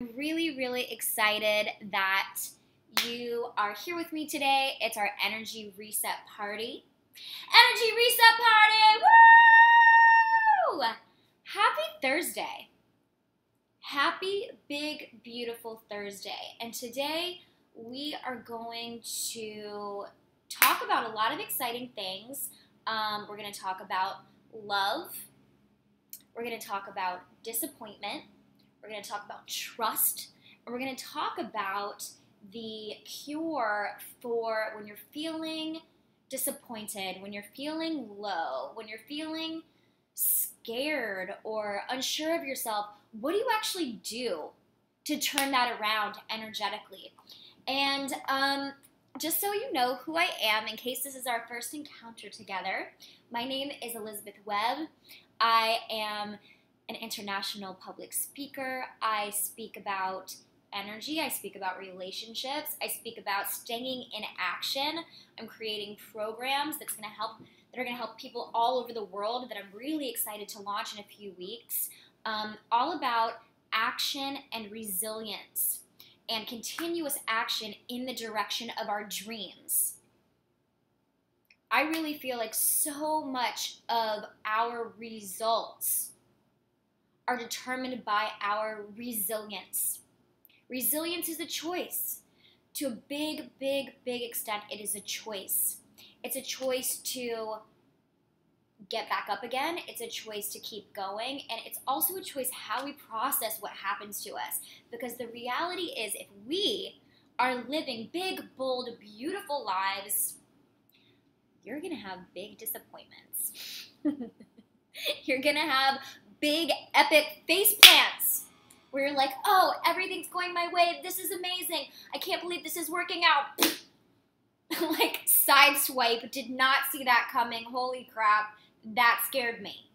I'm really, really excited that you are here with me today. It's our energy reset party. Energy reset party! Woo! Happy Thursday. Happy, big, beautiful Thursday. And today we are going to talk about a lot of exciting things. We're going to talk about love. We're going to talk about disappointment. We're going to talk about trust, and we're going to talk about the cure for when you're feeling disappointed, when you're feeling low, when you're feeling scared or unsure of yourself. What do you actually do to turn that around energetically? And just so you know who I am, in case this is our first encounter together, my name is Elizabeth Webb. I am an international public speaker. I speak about energy. I speak about relationships. I speak about staying in action. I'm creating programs that are going to help people all over the world that I'm really excited to launch in a few weeks. All about action and resilience and continuous action in the direction of our dreams. I really feel like so much of our results are determined by our resilience. Resilience is a choice. To a big, big, big extent, it is a choice. It's a choice to get back up again. It's a choice to keep going. And it's also a choice how we process what happens to us. Because the reality is, if we are living big, bold, beautiful lives, you're going to have big disappointments. You're going to have big, epic face plants where you're like, oh, everything's going my way. This is amazing. I can't believe this is working out. Like, sideswipe, did not see that coming. Holy crap, that scared me.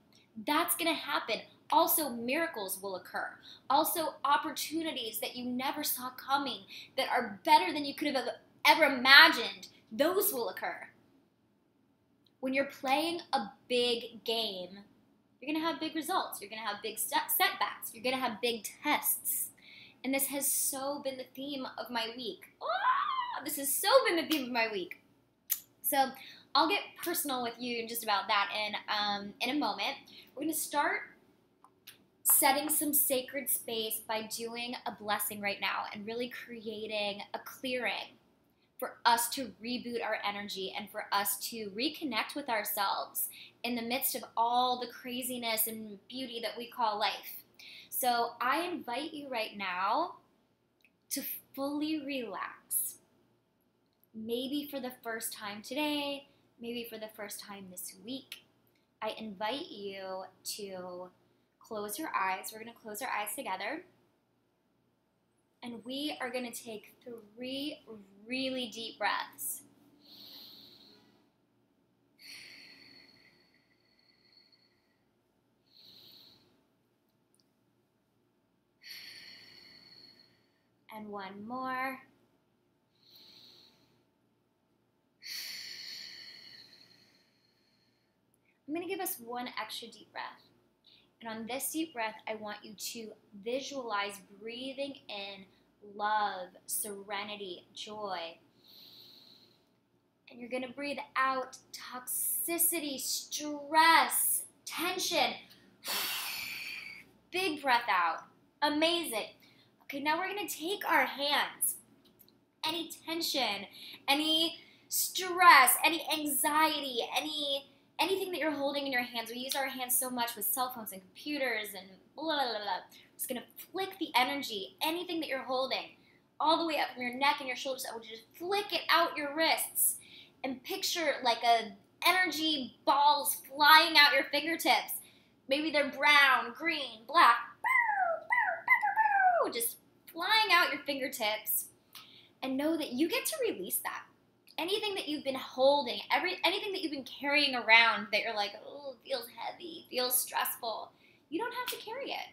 That's going to happen. Also, miracles will occur. Also, opportunities that you never saw coming that are better than you could have ever imagined, those will occur. When you're playing a big game, you're going to have big results. You're going to have big setbacks. You're going to have big tests. And this has so been the theme of my week. This has so been the theme of my week. So I'll get personal with you just about that in a moment. We're going to start setting some sacred space by doing a blessing right now and really creating a clearing for us to reboot our energy and for us to reconnect with ourselves in the midst of all the craziness and beauty that we call life. So I invite you right now to fully relax. Maybe for the first time today, maybe for the first time this week. I invite you to close your eyes. We're going to close our eyes together. And we are going to take 3 really deep breaths. And one more. I'm going to give us one extra deep breath. And on this deep breath, I want you to visualize breathing in love, serenity, joy. And you're going to breathe out toxicity, stress, tension. Big breath out. Amazing. Okay, now we're going to take our hands. Any tension, any stress, any anxiety, anything that you're holding in your hands. We use our hands so much with cell phones and computers and blah, blah, blah, blah. Just going to flick the energy, anything that you're holding, all the way up from your neck and your shoulders. I want you to just flick it out your wrists and picture like energy balls flying out your fingertips. Maybe they're brown, green, black, just flying out your fingertips. And know that you get to release that. Anything that you've been holding, anything that you've been carrying around that you're like, oh, it feels heavy, feels stressful, you don't have to carry it.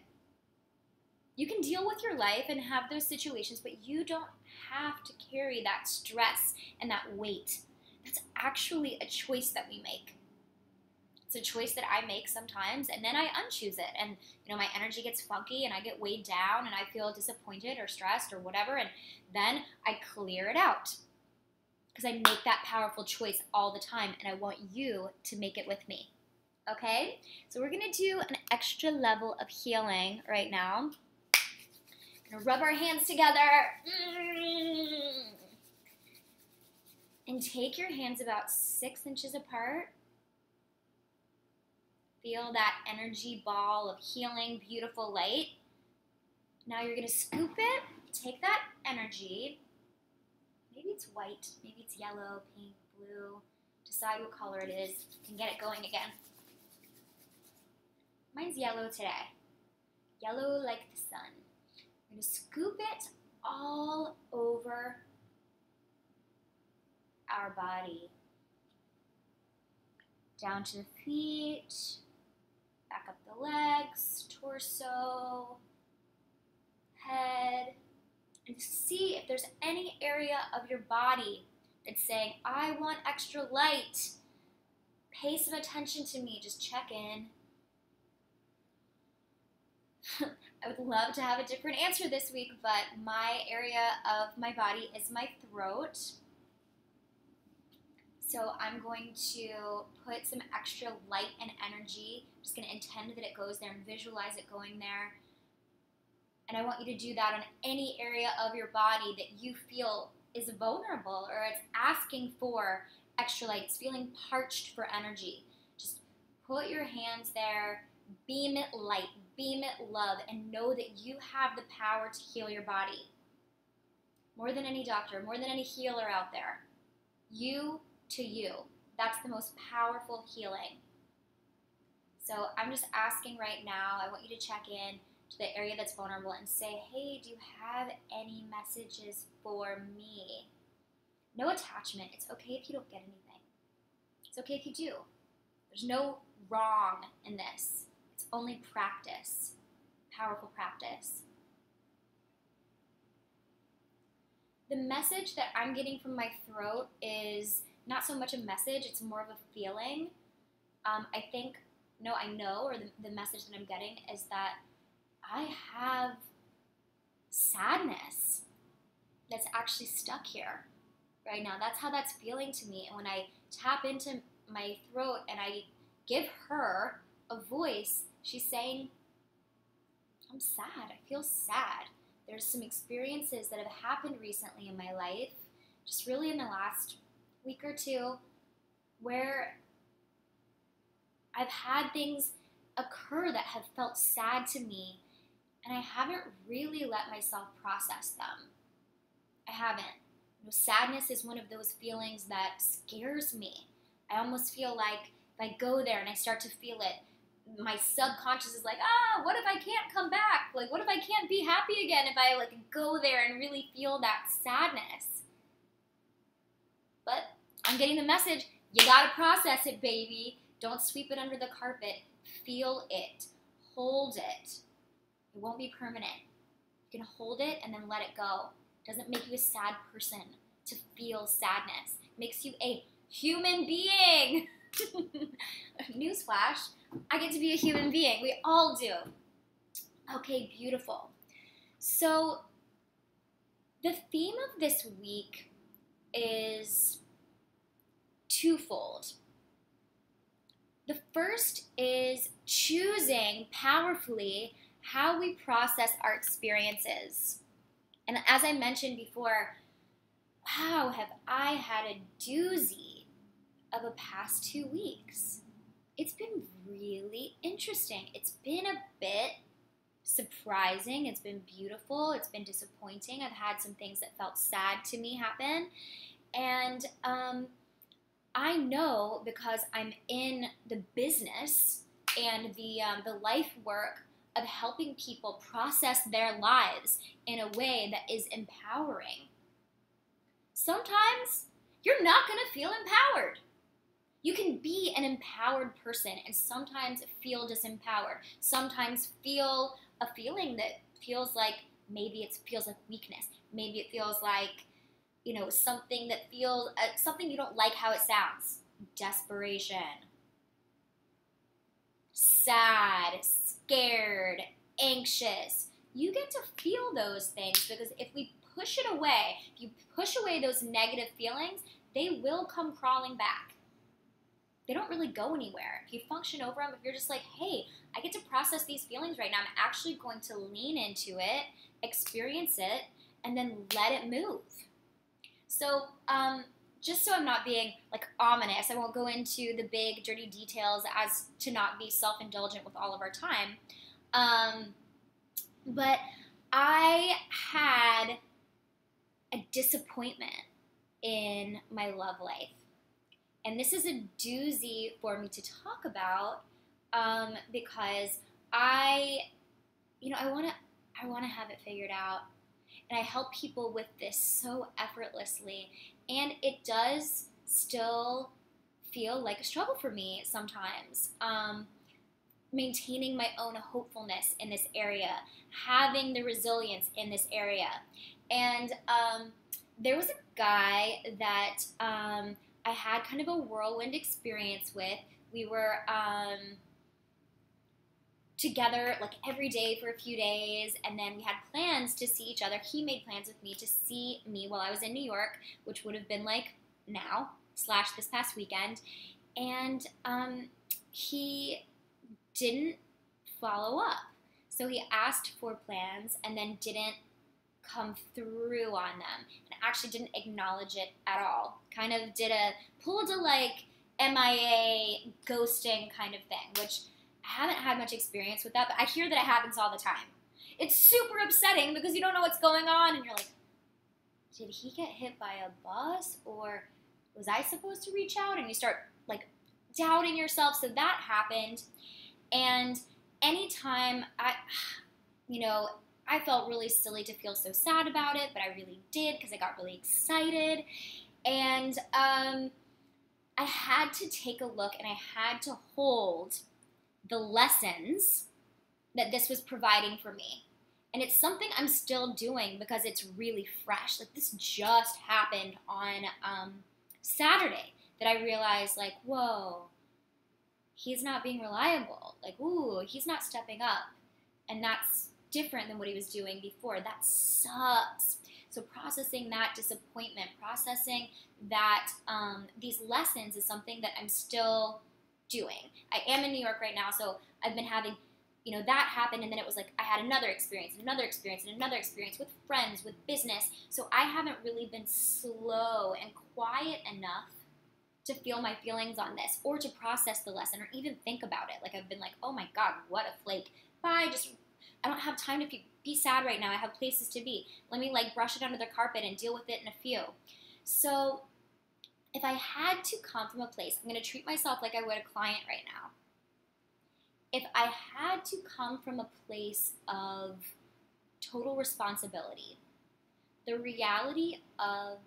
You can deal with your life and have those situations, but you don't have to carry that stress and that weight. That's actually a choice that we make. It's a choice that I make sometimes, and then I unchoose it. And, you know, my energy gets funky and I get weighed down and I feel disappointed or stressed or whatever. And then I clear it out because I make that powerful choice all the time. And I want you to make it with me. Okay? So we're going to do an extra level of healing right now. Gonna rub our hands together. And take your hands about 6 inches apart. Feel that energy ball of healing, beautiful light. Now you're going to scoop it. Take that energy. Maybe it's white, maybe it's yellow, pink, blue. Decide what color it is and get it going again. Mine's yellow today. Yellow like the sun. I'm going to scoop it all over our body. Down to the feet. Back up the legs, torso, head, and see if there's any area of your body that's saying, I want extra light. Pay some attention to me. Just check in. I would love to have a different answer this week, but my area of my body is my throat. So I'm going to put some extra light and energy. I'm just going to intend that it goes there and visualize it going there. And I want you to do that on any area of your body that you feel is vulnerable or it's asking for extra light. It's feeling parched for energy. Just put your hands there, beam it light, beam it love, and know that you have the power to heal your body. More than any doctor, more than any healer out there. You to you. That's the most powerful healing. So I'm just asking right now, I want you to check in to the area that's vulnerable and say, hey, do you have any messages for me? No attachment. It's okay if you don't get anything. It's okay if you do. There's no wrong in this. It's only practice. Powerful practice. The message that I'm getting from my throat is not so much a message, it's more of a feeling. I know, or the message that I'm getting is that I have sadness that's actually stuck here right now. That's how that's feeling to me. And when I tap into my throat and I give her a voice, she's saying, I'm sad, I feel sad. There's some experiences that have happened recently in my life, just really in the last week or two, where I've had things occur that have felt sad to me, and I haven't really let myself process them. I haven't. You know, sadness is one of those feelings that scares me. I almost feel like if I go there and I start to feel it, my subconscious is like, what if I can't come back? Like, what if I can't be happy again if I go there and really feel that sadness? But I'm getting the message, you gotta process it, baby. Don't sweep it under the carpet. Feel it. Hold it. It won't be permanent. You can hold it and then let it go. It doesn't make you a sad person to feel sadness. It makes you a human being. Newsflash, I get to be a human being. We all do. Okay, beautiful. So the theme of this week is twofold. The first is choosing powerfully how we process our experiences. And as I mentioned before, wow, have I had a doozy of a past 2 weeks. It's been really interesting. It's been a bit surprising. It's been beautiful. It's been disappointing. I've had some things that felt sad to me happen. And I know, because I'm in the business and the life work of helping people process their lives in a way that is empowering. Sometimes you're not going to feel empowered. You can be an empowered person and sometimes feel disempowered. Sometimes feel a feeling that feels like, maybe it feels like weakness. Maybe it feels like, something that feels, something you don't like how it sounds. Desperation. sad, scared, anxious. You get to feel those things, because if we push it away, if you push away those negative feelings, they will come crawling back. They don't really go anywhere. If you function over them, if you're just like, hey, I get to process these feelings right now, I'm actually going to lean into it, experience it, and then let it move. So, just so I'm not being like ominous, I won't go into the big dirty details as to not be self-indulgent with all of our time. But I had a disappointment in my love life. And this is a doozy for me to talk about, because I want to have it figured out. And I help people with this so effortlessly. And it does still feel like a struggle for me sometimes. Maintaining my own hopefulness in this area, having the resilience in this area. And there was a guy that I had kind of a whirlwind experience with. We were together like every day for a few days, and then we had plans to see each other. He made plans with me to see me while I was in New York, which would have been like now / this past weekend. And he didn't follow up. So he asked for plans and then didn't come through on them, and actually didn't acknowledge it at all. Kind of pulled a like MIA ghosting kind of thing, which I haven't had much experience with that, but I hear that it happens all the time. It's super upsetting because you don't know what's going on, and you're like, did he get hit by a bus, or was I supposed to reach out? And you start like doubting yourself. So that happened. And anytime I felt really silly to feel so sad about it, but I really did, because I got really excited. And I had to take a look, and I had to hold the lessons that this was providing for me. And it's something I'm still doing because it's really fresh. Like, this just happened on Saturday, that I realized, like, whoa, he's not being reliable. Like, ooh, he's not stepping up. And that's different than what he was doing before. That sucks. So processing that disappointment, processing that these lessons is something that I'm still doing. I am in New York right now, so I've been having, that happened, and then it was like I had another experience, and another experience, and another experience with friends, with business. So I haven't really been slow and quiet enough to feel my feelings on this, or to process the lesson, or even think about it. Like, I've been like, oh my God, what a flake. Bye, I don't have time to be sad right now. I have places to be. Let me like brush it under the carpet and deal with it in a few. So if I had to come from a place, I'm going to treat myself like I would a client right now. If I had to come from a place of total responsibility, the reality of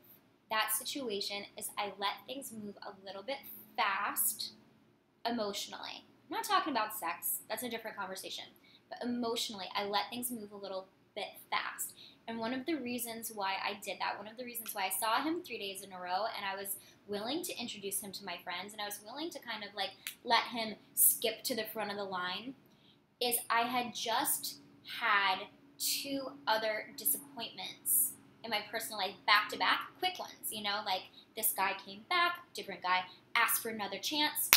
that situation is I let things move a little bit fast emotionally. I'm not talking about sex. That's a different conversation. But emotionally, I let things move a little bit fast. And one of the reasons why I did that, one of the reasons why I saw him 3 days in a row, and I was willing to introduce him to my friends, and I was willing to kind of like let him skip to the front of the line, is I had just had 2 other disappointments in my personal life, back-to-back, quick ones, like this guy came back, different guy, asked for another chance,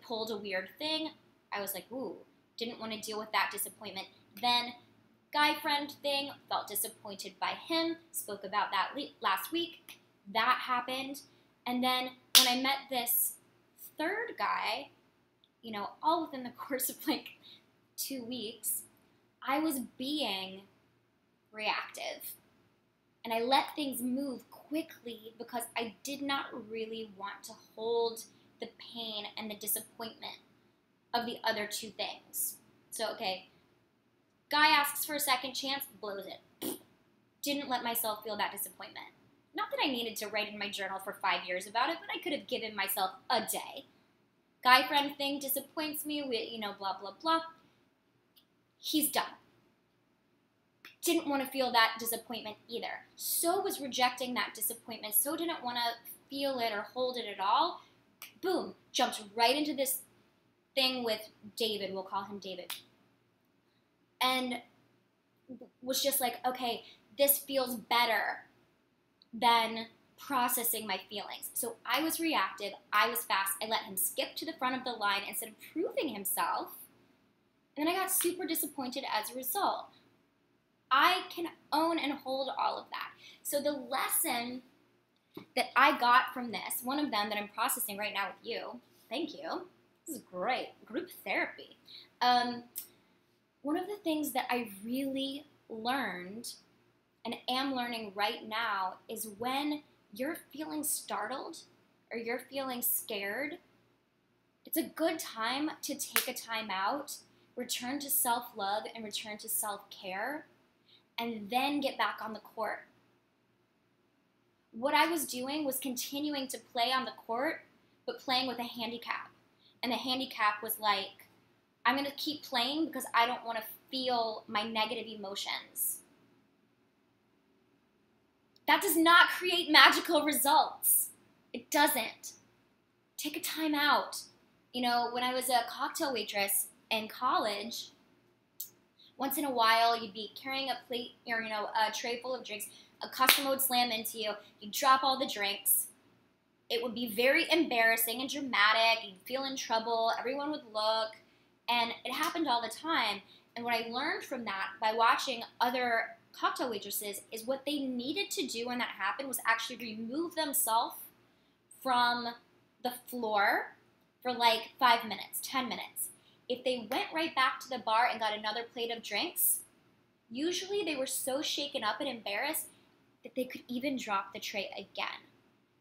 pulled a weird thing, I was like, ooh, didn't want to deal with that disappointment. Then guy friend thing, felt disappointed by him, spoke about that last week, that happened, and then when I met this third guy, all within the course of like 2 weeks, I was being reactive, and I let things move quickly because I did not really want to hold the pain and the disappointment of the other 2 things. So, okay, guy asks for a second chance, blows it. Didn't let myself feel that disappointment. Not that I needed to write in my journal for 5 years about it, but I could have given myself a day. Guy friend thing disappoints me, blah, blah, blah. He's done. Didn't want to feel that disappointment either. So was rejecting that disappointment, so didn't want to feel it or hold it at all. Boom, jumped right into this thing with David, we'll call him David, and was just like, okay, this feels better than processing my feelings. So I was reactive, I was fast, I let him skip to the front of the line instead of proving himself, and then I got super disappointed as a result. I can own and hold all of that. So the lesson that I got from this, one of them that I'm processing right now with you, thank you, this is great, group therapy. One of the things that I really learned and am learning right now is when you're feeling startled or you're feeling scared, it's a good time to take a time out, return to self-love and return to self-care, and then get back on the court. What I was doing was continuing to play on the court, but playing with a handicap. And the handicap was like, I'm going to keep playing because I don't want to feel my negative emotions. That does not create magical results. It doesn't. Take a time out. You know, when I was a cocktail waitress in college, once in a while you'd be carrying a plate or, you know, a tray full of drinks. A customer would slam into you. You'd drop all the drinks. It would be very embarrassing and dramatic. You'd feel in trouble. Everyone would look. And it happened all the time. And what I learned from that by watching other cocktail waitresses is what they needed to do when that happened was actually remove themselves from the floor for like 5 minutes, 10 minutes. If they went right back to the bar and got another plate of drinks, usually they were so shaken up and embarrassed that they could even drop the tray again.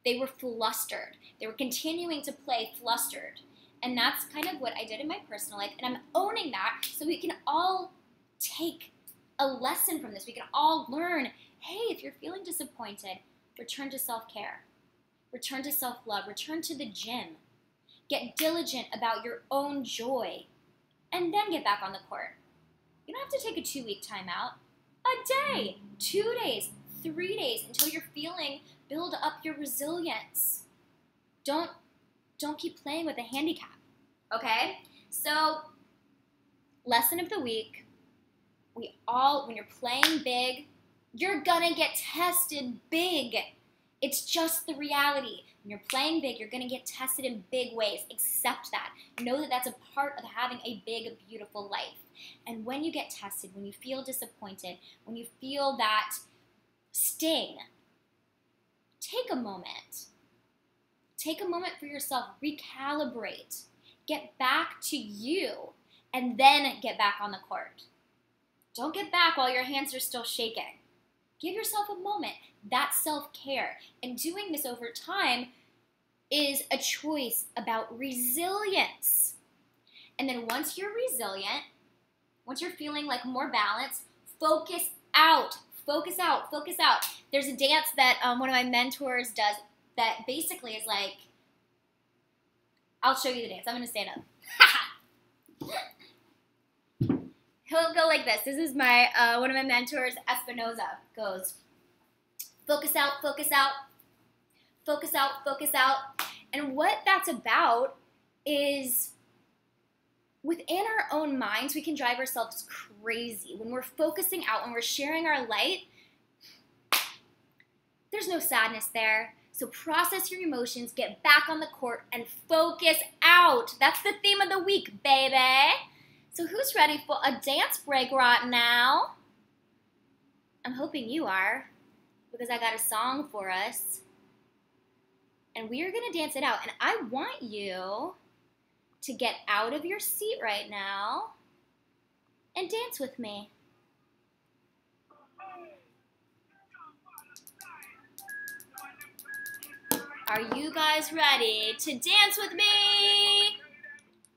They were flustered. They were continuing to play flustered. And that's kind of what I did in my personal life. And I'm owning that so we can all take a lesson from this. We can all learn, hey, if you're feeling disappointed, return to self-care. Return to self-love. Return to the gym. Get diligent about your own joy. And then get back on the court. You don't have to take a 2-week timeout. A day, 2 days, 3 days until you're feeling, build up your resilience. Don't keep playing with a handicap, okay? So, lesson of the week, when you're playing big, you're gonna get tested big. It's just the reality. When you're playing big, you're gonna get tested in big ways. Accept that. Know that that's a part of having a big, beautiful life. And when you get tested, when you feel disappointed, when you feel that sting, take a moment. Take a moment for yourself. Recalibrate. Get back to you. And then get back on the court. Don't get back while your hands are still shaking. Give yourself a moment. That's self-care. And doing this over time is a choice about resilience. And then once you're resilient, once you're feeling like more balanced, focus out. Focus out. Focus out. There's a dance that one of my mentors does that basically is like, I'll show you the dance. I'm going to stand up. He'll go like this. This is my one of my mentors, Espinoza, goes, focus out, focus out, focus out, focus out. And what that's about is within our own minds, we can drive ourselves crazy. When we're focusing out, when we're sharing our light, there's no sadness there. So process your emotions, get back on the court, and focus out. That's the theme of the week, baby. So who's ready for a dance break right now? I'm hoping you are, because I got a song for us. And we are going to dance it out. And I want you to get out of your seat right now and dance with me. Are you guys ready to dance with me?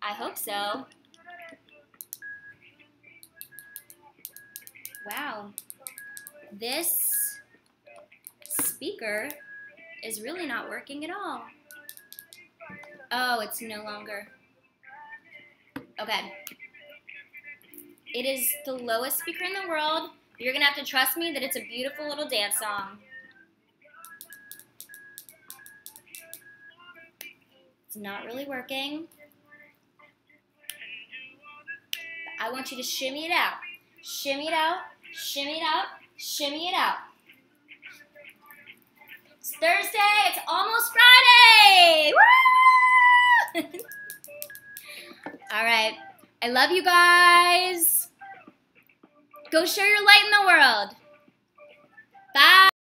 I hope so. Wow, this speaker is really not working at all. Oh, it's no longer. Okay. It is the lowest speaker in the world. You're going to have to trust me that it's a beautiful little dance song. It's not really working. I want you to shimmy it out. Shimmy it out, shimmy it out, shimmy it out. It's Thursday, it's almost Friday! Woo! All right, I love you guys. Go share your light in the world. Bye.